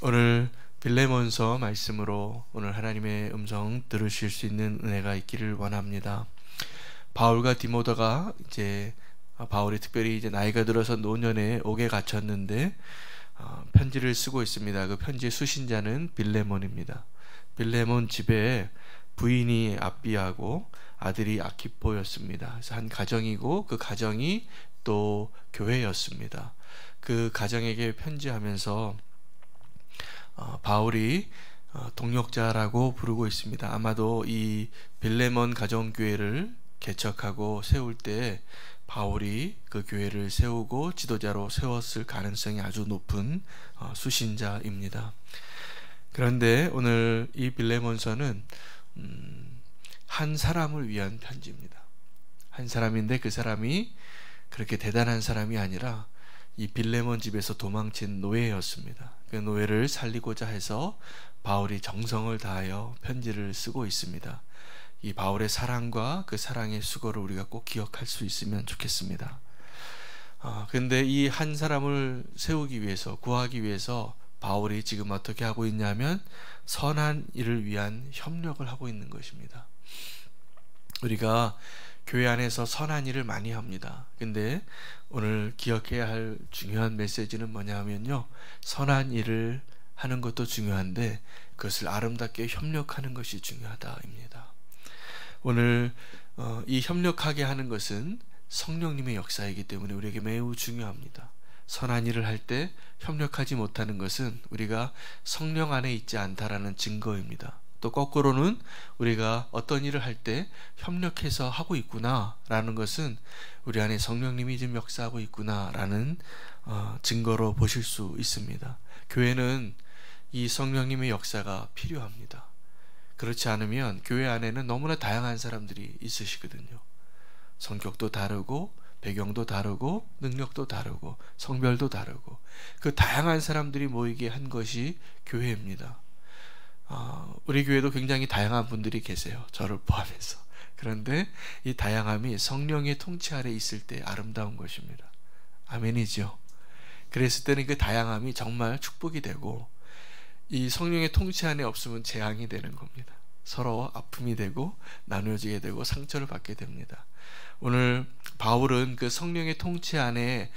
오늘 빌레몬서 말씀으로 오늘 하나님의 음성 들으실 수 있는 은혜가 있기를 원합니다. 바울과 디모데가 바울이 특별히 나이가 들어서 노년에 옥에 갇혔는데 편지를 쓰고 있습니다. 그 편지의 수신자는 빌레몬입니다. 빌레몬 집에 부인이 아비아고 아들이 아키포였습니다. 그래서 한 가정이고 그 가정이 또 교회였습니다. 그 가정에게 편지하면서 바울이 동역자라고 부르고 있습니다. 아마도 이 빌레몬 가정교회를 개척하고 세울 때 바울이 그 교회를 세우고 지도자로 세웠을 가능성이 아주 높은 수신자입니다. 그런데 오늘 이 빌레몬서는 한 사람을 위한 편지입니다. 한 사람인데 그 사람이 그렇게 대단한 사람이 아니라 이 빌레몬 집에서 도망친 노예였습니다. 그 노예를 살리고자 해서 바울이 정성을 다하여 편지를 쓰고 있습니다. 이 바울의 사랑과 그 사랑의 수고를 우리가 꼭 기억할 수 있으면 좋겠습니다. 근데 이 한 사람을 세우기 위해서, 구하기 위해서 바울이 지금 어떻게 하고 있냐면 선한 일을 위한 협력을 하고 있는 것입니다. 우리가 교회 안에서 선한 일을 많이 합니다. 근데 오늘 기억해야 할 중요한 메시지는 뭐냐 하면요, 선한 일을 하는 것도 중요한데 그것을 아름답게 협력하는 것이 중요하다입니다. 오늘 이 협력하게 하는 것은 성령님의 역사이기 때문에 우리에게 매우 중요합니다. 선한 일을 할 때 협력하지 못하는 것은 우리가 성령 안에 있지 않다라는 증거입니다. 또 거꾸로는 우리가 어떤 일을 할 때 협력해서 하고 있구나 라는 것은 우리 안에 성령님이 지금 역사하고 있구나 라는 증거로 보실 수 있습니다. 교회는 이 성령님의 역사가 필요합니다. 그렇지 않으면 교회 안에는 너무나 다양한 사람들이 있으시거든요. 성격도 다르고 배경도 다르고 능력도 다르고 성별도 다르고 그 다양한 사람들이 모이게 한 것이 교회입니다. 우리 교회도 굉장히 다양한 분들이 계세요. 저를 포함해서. 그런데 이 다양함이 성령의 통치 아래 있을 때 아름다운 것입니다. 아멘이죠. 그랬을 때는 그 다양함이 정말 축복이 되고 이 성령의 통치 안에 없으면 재앙이 되는 겁니다. 서로 아픔이 되고 나누어지게 되고 상처를 받게 됩니다. 오늘 바울은 그 성령의 통치 안에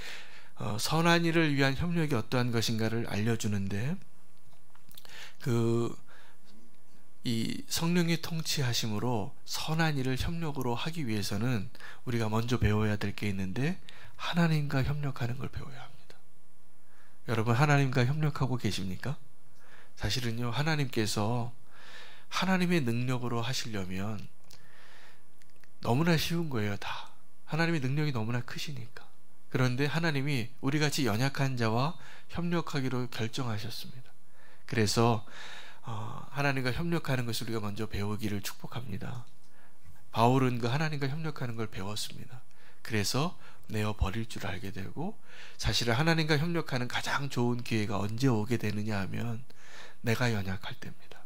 선한 일을 위한 협력이 어떠한 것인가를 알려주는데 이 성령의 통치하심으로 선한 일을 협력으로 하기 위해서는 우리가 먼저 배워야 될 게 있는데 하나님과 협력하는 걸 배워야 합니다. 여러분, 하나님과 협력하고 계십니까? 사실은요, 하나님께서 하나님의 능력으로 하시려면 너무나 쉬운 거예요. 다 하나님의 능력이 너무나 크시니까. 그런데 하나님이 우리같이 연약한 자와 협력하기로 결정하셨습니다. 그래서 하나님과 협력하는 것을 우리가 먼저 배우기를 축복합니다. 바울은 그 하나님과 협력하는 걸 배웠습니다. 그래서 내어 버릴 줄 알게 되고, 사실은 하나님과 협력하는 가장 좋은 기회가 언제 오게 되느냐 하면 내가 연약할 때입니다.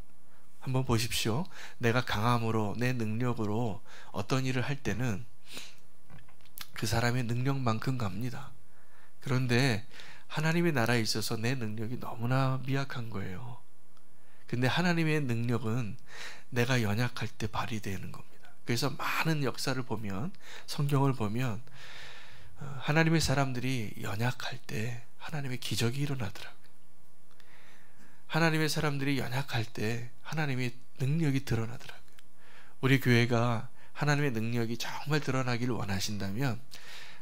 한번 보십시오. 내가 강함으로 내 능력으로 어떤 일을 할 때는 그 사람의 능력만큼 갑니다. 그런데 하나님의 나라에 있어서 내 능력이 너무나 미약한 거예요. 근데 하나님의 능력은 내가 연약할 때 발휘되는 겁니다. 그래서 많은 역사를 보면, 성경을 보면 하나님의 사람들이 연약할 때 하나님의 기적이 일어나더라고요. 하나님의 사람들이 연약할 때 하나님의 능력이 드러나더라고요. 우리 교회가 하나님의 능력이 정말 드러나기를 원하신다면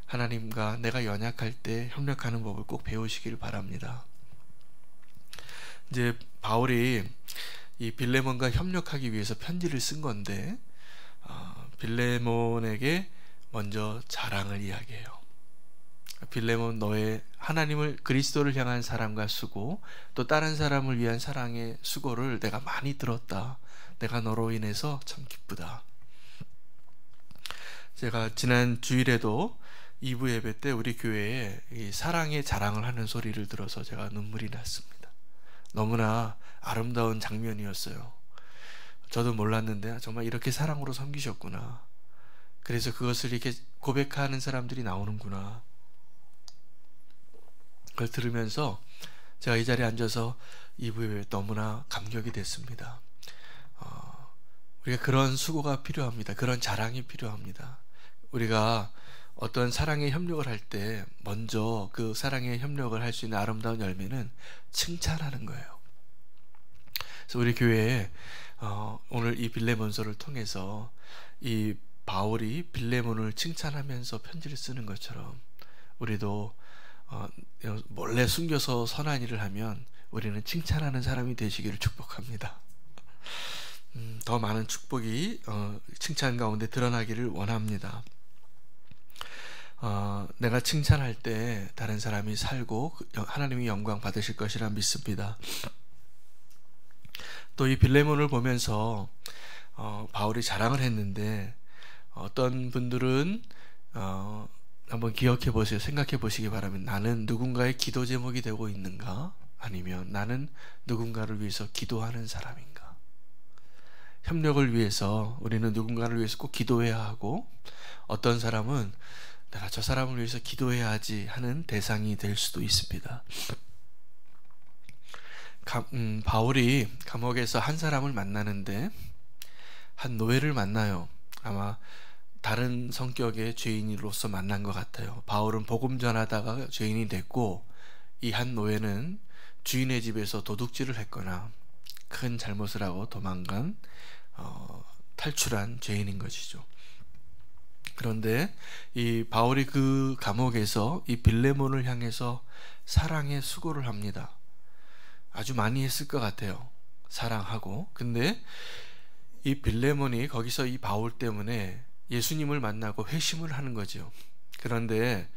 하나님과 내가 연약할 때 협력하는 법을 꼭 배우시길 바랍니다. 이제 바울이 이 빌레몬과 협력하기 위해서 편지를 쓴 건데 빌레몬에게 먼저 자랑을 이야기해요. 빌레몬, 너의 하나님을, 그리스도를 향한 사랑과 수고, 또 다른 사람을 위한 사랑의 수고를 내가 많이 들었다. 내가 너로 인해서 참 기쁘다. 제가 지난 주일에도 2부 예배 때 우리 교회에 이 사랑의 자랑을 하는 소리를 들어서 제가 눈물이 났습니다. 너무나 아름다운 장면이었어요. 저도 몰랐는데 정말 이렇게 사랑으로 섬기셨구나. 그래서 그것을 이렇게 고백하는 사람들이 나오는구나. 그걸 들으면서 제가 이 자리에 앉아서 이후에 너무나 감격이 됐습니다. 우리가 그런 수고가 필요합니다. 그런 자랑이 필요합니다. 우리가 어떤 사랑의 협력을 할 때 먼저 그 사랑의 협력을 할 수 있는 아름다운 열매는 칭찬하는 거예요. 그래서 우리 교회에 오늘 이 빌레몬서를 통해서 이 바울이 빌레몬을 칭찬하면서 편지를 쓰는 것처럼 우리도 몰래 숨겨서 선한 일을 하면 우리는 칭찬하는 사람이 되시기를 축복합니다. 더 많은 축복이 칭찬 가운데 드러나기를 원합니다. 내가 칭찬할 때 다른 사람이 살고 하나님이 영광 받으실 것이라 믿습니다. 또 이 빌레몬을 보면서 바울이 자랑을 했는데 어떤 분들은 한번 기억해 보세요. 생각해 보시기 바랍니다. 나는 누군가의 기도 제목이 되고 있는가? 아니면 나는 누군가를 위해서 기도하는 사람인가? 협력을 위해서 우리는 누군가를 위해서 꼭 기도해야 하고, 어떤 사람은 내가 저 사람을 위해서 기도해야지 하는 대상이 될 수도 있습니다. 바울이 감옥에서 한 사람을 만나는데 한 노예를 만나요. 아마 다른 성격의 죄인으로서 만난 것 같아요. 바울은 복음 전하다가 죄인이 됐고, 이 한 노예는 주인의 집에서 도둑질을 했거나 큰 잘못을 하고 도망간 탈출한 죄인인 것이죠. 그런데 이 바울이 그 감옥에서 이 빌레몬을 향해서 사랑의 수고를 합니다. 아주 많이 했을 것 같아요. 사랑하고. 근데 이 빌레몬이 거기서 이 바울 때문에 예수님을 만나고 회심을 하는 거죠. 그런데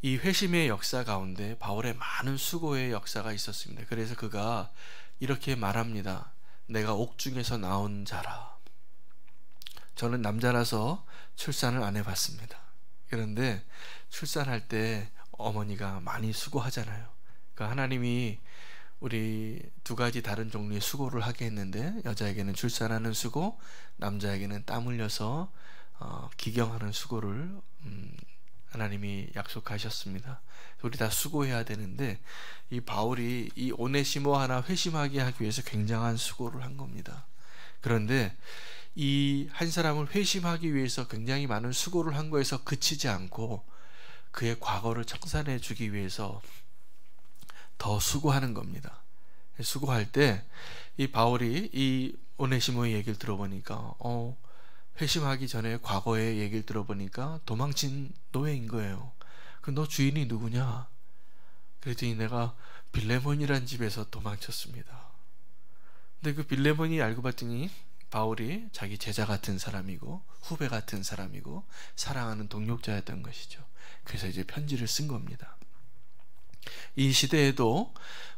이 회심의 역사 가운데 바울의 많은 수고의 역사가 있었습니다. 그래서 그가 이렇게 말합니다. 내가 옥중에서 나온 자라. 저는 남자라서 출산을 안 해봤습니다. 그런데 출산할 때 어머니가 많이 수고하잖아요. 그러니까 하나님이 우리 두 가지 다른 종류의 수고를 하게 했는데, 여자에게는 출산하는 수고, 남자에게는 땀 흘려서 기경하는 수고를 하나님이 약속하셨습니다. 우리 다 수고해야 되는데, 이 바울이 이 오네시모 하나 회심하게 하기 위해서 굉장한 수고를 한 겁니다. 그런데 이 한 사람을 회심하기 위해서 굉장히 많은 수고를 한 거에서 그치지 않고 그의 과거를 청산해 주기 위해서 더 수고하는 겁니다. 수고할 때 이 바울이 이 오네시모의 얘기를 들어보니까 회심하기 전에 과거의 얘기를 들어보니까 도망친 노예인 거예요. 너 주인이 누구냐? 그랬더니 내가 빌레몬이란 집에서 도망쳤습니다. 근데 그 빌레몬이 알고 봤더니 바울이 자기 제자 같은 사람이고 후배 같은 사람이고 사랑하는 동역자였던 것이죠. 그래서 이제 편지를 쓴 겁니다. 이 시대에도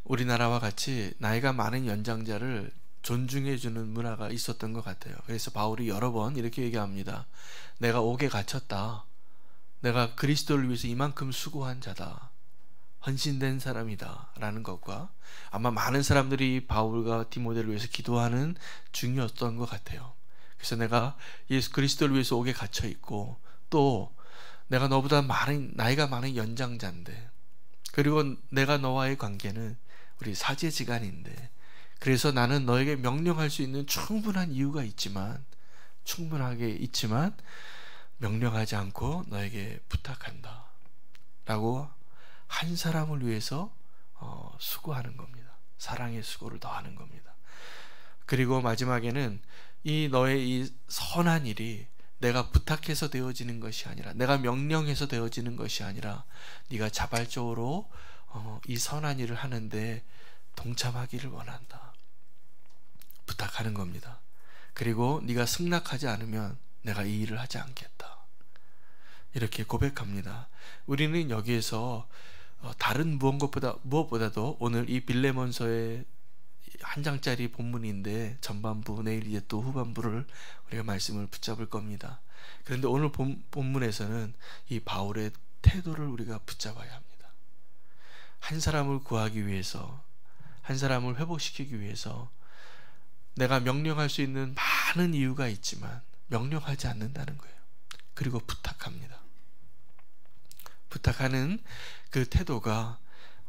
우리나라와 같이 나이가 많은 연장자를 존중해주는 문화가 있었던 것 같아요. 그래서 바울이 여러 번 이렇게 얘기합니다. 내가 옥에 갇혔다. 내가 그리스도를 위해서 이만큼 수고한 자다. 헌신된 사람이다 라는 것과, 아마 많은 사람들이 바울과 디모데를 위해서 기도하는 중이었던 것 같아요. 그래서 내가 예수 그리스도를 위해서 옥에 갇혀 있고, 또 내가 너보다 나이가 많은 연장자인데, 그리고 내가 너와의 관계는 우리 사제지간인데, 그래서 나는 너에게 명령할 수 있는 충분한 이유가 충분하게 있지만 명령하지 않고 너에게 부탁한다 라고 한 사람을 위해서 수고하는 겁니다. 사랑의 수고를 더하는 겁니다. 그리고 마지막에는 너의 이 선한 일이 내가 부탁해서 되어지는 것이 아니라, 내가 명령해서 되어지는 것이 아니라, 네가 자발적으로 이 선한 일을 하는데 동참하기를 원한다. 부탁하는 겁니다. 그리고 네가 승낙하지 않으면 내가 이 일을 하지 않겠다. 이렇게 고백합니다. 우리는 여기에서 다른 무엇보다도 오늘 이 빌레몬서의 한 장짜리 본문인데 전반부, 내일 이제 또 후반부를 우리가 말씀을 붙잡을 겁니다. 그런데 오늘 본문에서는 이 바울의 태도를 우리가 붙잡아야 합니다. 한 사람을 구하기 위해서, 한 사람을 회복시키기 위해서 내가 명령할 수 있는 많은 이유가 있지만 명령하지 않는다는 거예요. 그리고 부탁합니다. 부탁하는 그 태도가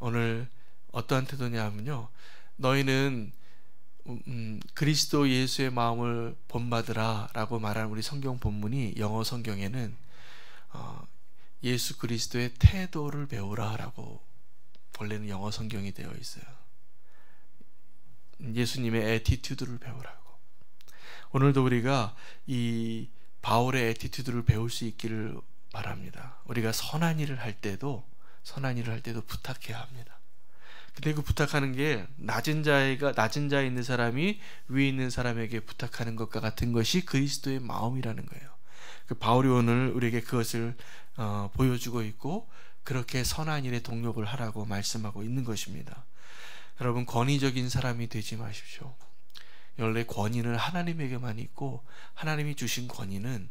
오늘 어떠한 태도냐면요, 너희는 그리스도 예수의 마음을 본받으라 라고 말하는 우리 성경 본문이 영어 성경에는 예수 그리스도의 태도를 배우라 라고 원래는 영어 성경이 되어 있어요. 예수님의 애티튜드를 배우라고. 오늘도 우리가 이 바울의 애티튜드를 배울 수 있기를 바랍니다. 우리가 선한 일을 할 때도 부탁해야 합니다. 근데 그 부탁하는 게 낮은 자에 있는 사람이 위에 있는 사람에게 부탁하는 것과 같은 것이 그리스도의 마음이라는 거예요. 그 바울이 오늘 우리에게 그것을 보여주고 있고, 그렇게 선한 일에 동력을 하라고 말씀하고 있는 것입니다. 여러분, 권위적인 사람이 되지 마십시오. 원래 권위는 하나님에게만 있고, 하나님이 주신 권위는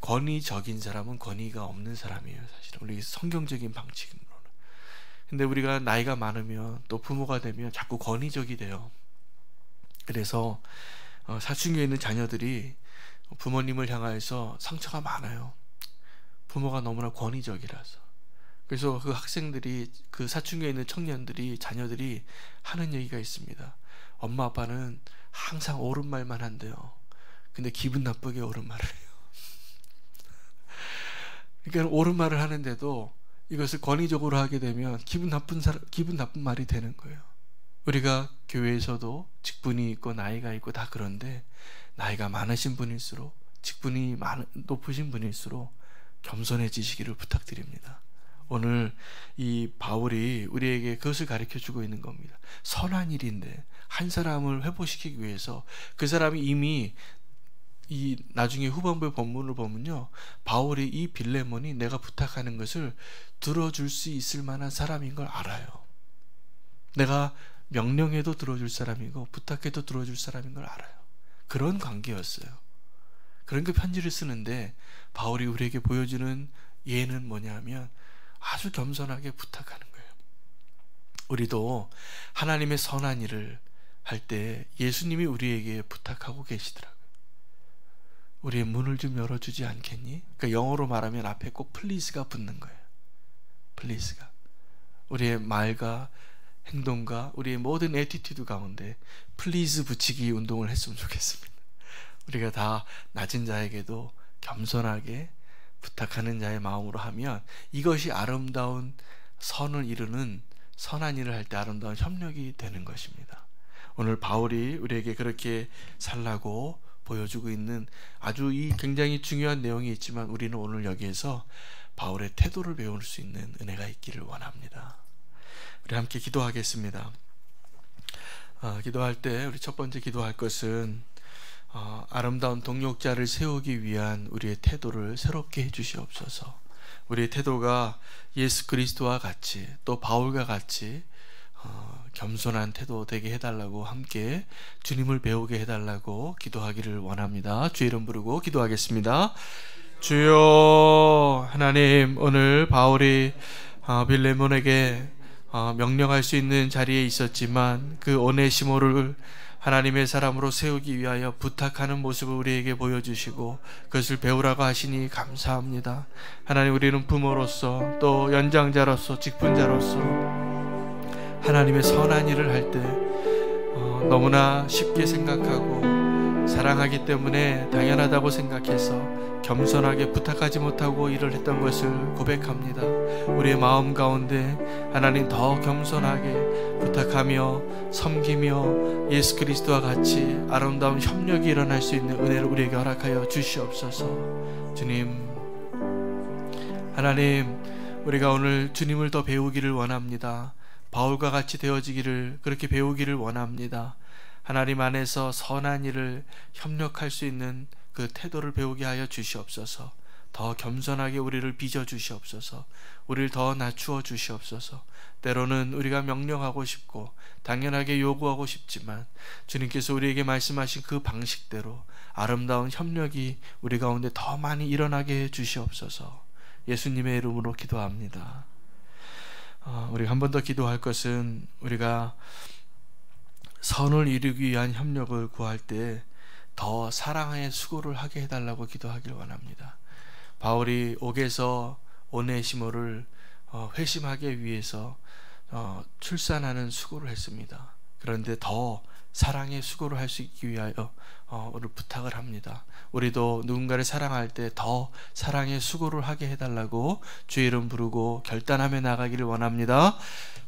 권위적인 사람은 권위가 없는 사람이에요. 사실은 우리 성경적인 방식으로는. 근데 우리가 나이가 많으면 또 부모가 되면 자꾸 권위적이 돼요. 그래서 사춘기에 있는 자녀들이 부모님을 향해서 상처가 많아요. 부모가 너무나 권위적이라서. 그래서 그 학생들이, 그 사춘기에 있는 청년들이, 자녀들이 하는 얘기가 있습니다. 엄마 아빠는 항상 옳은 말만 한대요. 근데 기분 나쁘게 옳은 말을 해요. 그러니까 옳은 말을 하는데도 이것을 권위적으로 하게 되면 기분 나쁜 말이 되는 거예요. 우리가 교회에서도 직분이 있고 나이가 있고 다 그런데, 나이가 많으신 분일수록, 직분이 높으신 분일수록 겸손해지시기를 부탁드립니다. 오늘 이 바울이 우리에게 그것을 가르쳐 주고 있는 겁니다. 선한 일인데 한 사람을 회복시키기 위해서, 그 사람이 이미 이 나중에 후반부의 본문을 보면요, 바울이 이 빌레몬이 내가 부탁하는 것을 들어줄 수 있을 만한 사람인 걸 알아요. 내가 명령해도 들어줄 사람이고 부탁해도 들어줄 사람인 걸 알아요. 그런 관계였어요. 그러니까 편지를 쓰는데 바울이 우리에게 보여주는 예는 뭐냐면 아주 겸손하게 부탁하는 거예요. 우리도 하나님의 선한 일을 할 때 예수님이 우리에게 부탁하고 계시더라고요. 우리의 문을 좀 열어주지 않겠니? 그러니까 영어로 말하면 앞에 꼭 please가 붙는 거예요. please가. 우리의 말과 행동과 우리의 모든 애티튜드 가운데 please 붙이기 운동을 했으면 좋겠습니다. 우리가 다 낮은 자에게도 겸손하게 부탁하는 자의 마음으로 하면 이것이 아름다운 선을 이루는, 선한 일을 할 때 아름다운 협력이 되는 것입니다. 오늘 바울이 우리에게 그렇게 살라고 보여주고 있는 아주 이 굉장히 중요한 내용이 있지만, 우리는 오늘 여기에서 바울의 태도를 배울 수 있는 은혜가 있기를 원합니다. 우리 함께 기도하겠습니다. 기도할 때 우리 첫 번째 기도할 것은 아름다운 동역자를 세우기 위한 우리의 태도를 새롭게 해주시옵소서. 우리의 태도가 예수 그리스도와 같이, 또 바울과 같이 겸손한 태도 되게 해달라고, 함께 주님을 배우게 해달라고 기도하기를 원합니다. 주의 이름 부르고 기도하겠습니다. 주여, 하나님, 오늘 바울이 빌레몬에게 명령할 수 있는 자리에 있었지만 그 오네시모를 하나님의 사람으로 세우기 위하여 부탁하는 모습을 우리에게 보여주시고 그것을 배우라고 하시니 감사합니다. 하나님, 우리는 부모로서 또 연장자로서 직분자로서 하나님의 선한 일을 할 때 너무나 쉽게 생각하고 사랑하기 때문에 당연하다고 생각해서 겸손하게 부탁하지 못하고 일을 했던 것을 고백합니다. 우리의 마음 가운데 하나님 더 겸손하게 부탁하며 섬기며 예수 그리스도와 같이 아름다운 협력이 일어날 수 있는 은혜를 우리에게 허락하여 주시옵소서. 주님, 하나님, 우리가 오늘 주님을 더 배우기를 원합니다. 바울과 같이 되어지기를, 그렇게 배우기를 원합니다. 하나님 안에서 선한 일을 협력할 수 있는 그 태도를 배우게 하여 주시옵소서. 더 겸손하게 우리를 빚어 주시옵소서. 우리를 더 낮추어 주시옵소서. 때로는 우리가 명령하고 싶고 당연하게 요구하고 싶지만 주님께서 우리에게 말씀하신 그 방식대로 아름다운 협력이 우리 가운데 더 많이 일어나게 해 주시옵소서. 예수님의 이름으로 기도합니다. 우리가 한 번 더 기도할 것은, 우리가 선을 이루기 위한 협력을 구할 때 더 사랑의 수고를 하게 해달라고 기도하길 원합니다. 바울이 옥에서 오네시모를 회심하기 위해서 출산하는 수고를 했습니다. 그런데 더 사랑의 수고를 할 수 있기 위하여 우리 부탁을 합니다. 우리도 누군가를 사랑할 때 더 사랑의 수고를 하게 해달라고 주의 이름 부르고 결단하며 나가기를 원합니다.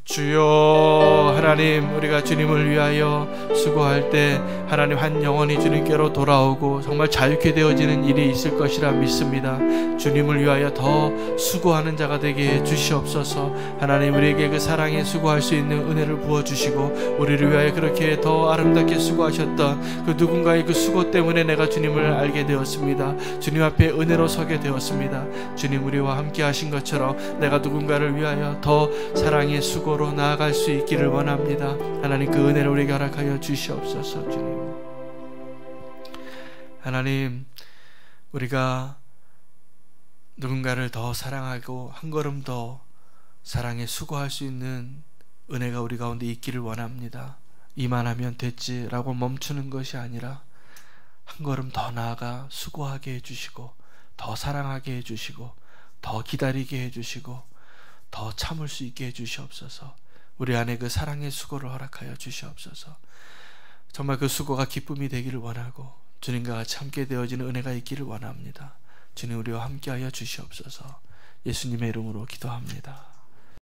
주여 하나님, 우리가 주님을 위하여 수고할 때 하나님 한 영혼이 주님께로 돌아오고 정말 자유케 되어지는 일이 있을 것이라 믿습니다. 주님을 위하여 더 수고하는 자가 되게 해 주시옵소서. 하나님, 우리에게 그 사랑에 수고할 수 있는 은혜를 부어주시고 우리를 위하여 그렇게 더 아름답게 수고하셨던 그 누군가의 그 수고 때문에 내가 주님을 알게 되었습니다. 주님 앞에 은혜로 서게 되었습니다. 주님, 우리와 함께 하신 것처럼 내가 누군가를 위하여 더 사랑의 수고로 나아갈 수 있기를 원합니다. 하나님, 그 은혜를 우리에게 허락하여 주시옵소서. 주님, 하나님, 우리가 누군가를 더 사랑하고 한 걸음 더 사랑에 수고할 수 있는 은혜가 우리 가운데 있기를 원합니다. 이만하면 됐지라고 멈추는 것이 아니라 한 걸음 더 나아가 수고하게 해주시고 더 사랑하게 해주시고 더 기다리게 해주시고 더 참을 수 있게 해주시옵소서. 우리 안에 그 사랑의 수고를 허락하여 주시옵소서. 정말 그 수고가 기쁨이 되기를 원하고 주님과 같이 함께 되어지는 은혜가 있기를 원합니다. 주님, 우리와 함께하여 주시옵소서. 예수님의 이름으로 기도합니다.